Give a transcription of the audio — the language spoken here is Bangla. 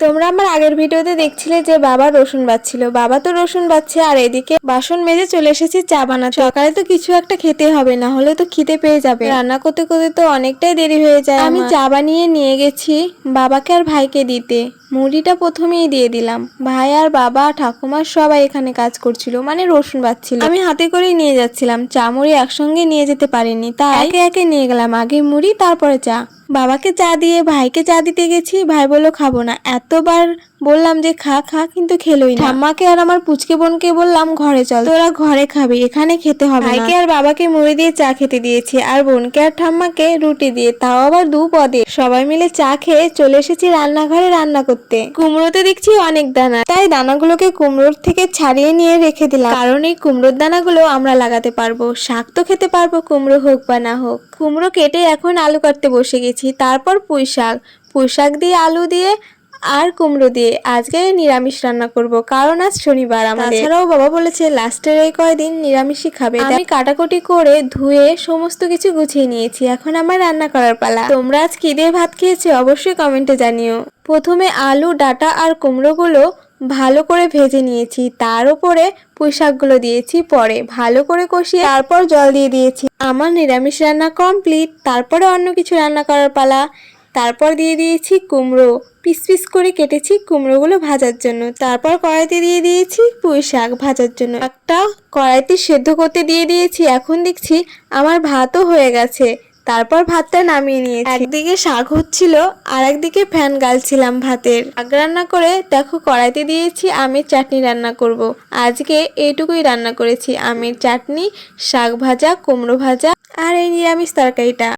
তোমরা আমার আগের ভিডিওতে দেখছিলে যে বাবা রসুন বাছছিল। বাবা তো রসুন বাছছে আর এদিকে বাসন মেজে চলে এসেছি চা বানাতে। সকালে তো কিছু একটা খেতে হবে, না হলে তো খিদে পেয়ে যাবে। রান্না করতে করতে তো অনেকটাই দেরি হয়ে যায়। আমি চা বানিয়ে নিয়ে গেছি বাবাকে আর ভাইকে দিতে। মুড়িটা প্রথমেই দিয়ে দিলাম। ভাই আর বাবা ঠাকুমা সবাই এখানে কাজ করছিল, মানে রসুন বাছছিল। আমি হাতে করেই নিয়ে যাচ্ছিলাম, চা মুড়ি একসঙ্গে নিয়ে যেতে পারিনি, তাই একে একে নিয়ে গেলাম। আগে মুড়ি তারপরে চা। বাবাকে চা দিয়ে ভাইকে চা দিতে গেছি, ভাই বললো খাবো না। এতবার বললাম যে খা খা, কিন্তু খেলোই না। ঠাম্মাকে আর আমার পুচকে বোনকে বললাম ঘরে চল, তোরা ঘরে খাবি, এখানে খেতে হবে না। ভাইকে আর বাবাকে মুড়ি দিয়ে চা খেতে দিয়েছি, আর বোনকে আর ঠাম্মাকে রুটি দিয়ে, তাও আবার 2 পদে। সবাই মিলে চা খেয়ে চলে এসেছি রান্নাঘরে রান্না করতে। কুমড়োতে দেখছি অনেক দানা, তাই দানাগুলোকে কুমড়োর থেকে ছাড়িয়ে নিয়ে রেখে দিলাম, কারণ এই কুমড়োর দানাগুলো আমরা লাগাতে পারবো। শাক তো খেতে পারবো, কুমড়ো হোক বা না হোক। কুমড়ো কেটে এখন আলু কাটতে বসে গেছি। তারপর পুঁই শাক দিয়ে, আলু দিয়ে আর কুমড়ো দিয়ে আজকে নিরামিষ রান্না করব, কারণ আজ শনিবার আমাদের। তাছাড়াও বাবা বলেছে লাস্টের এই কয়দিন নিরামিষই খাবে। আমি কাটাকুটি করে ধুয়ে সমস্ত কিছু গুছিয়ে নিয়েছি, এখন আমার রান্না করার পালা। তোমরা আজ কি দিয়ে ভাত খেয়েছো অবশ্যই কমেন্টে জানিও। প্রথমে আলু, ডাঁটা আর কুমড়োগুলো ভালো করে ভেজে নিয়েছি, তার উপরে পুঁই শাকগুলো দিয়েছি, পরে ভালো করে কষিয়ে তারপর জল দিয়ে দিয়েছি। আমার নিরামিষ রান্না কমপ্লিট। তারপরে অন্য কিছু রান্না করার পালা। তারপর দিয়ে দিয়েছি কুমড়ো, পিস পিস করে কেটেছি কুমড়োগুলো ভাজার জন্য। তারপর কড়াইতে দিয়ে দিয়েছি পুঁই শাক ভাজার জন্য। একটা কড়াইতে সেদ্ধ করতে দিয়ে দিয়েছি। এখন দেখছি আমার ভাতও হয়ে গেছে। তারপর ভাতটা নামিয়ে নিয়েছি। একদিকে শাক হচ্ছিল আর একদিকে ফ্যান গালছিলাম ভাতের। শাক রান্না করে দেখো কড়াইতে দিয়েছি আমের চাটনি রান্না করব। আজকে এইটুকুই রান্না করেছি, আমের চাটনি, শাক ভাজা, কুমড়ো ভাজা আর এই নিরামিষ তরকারিটা।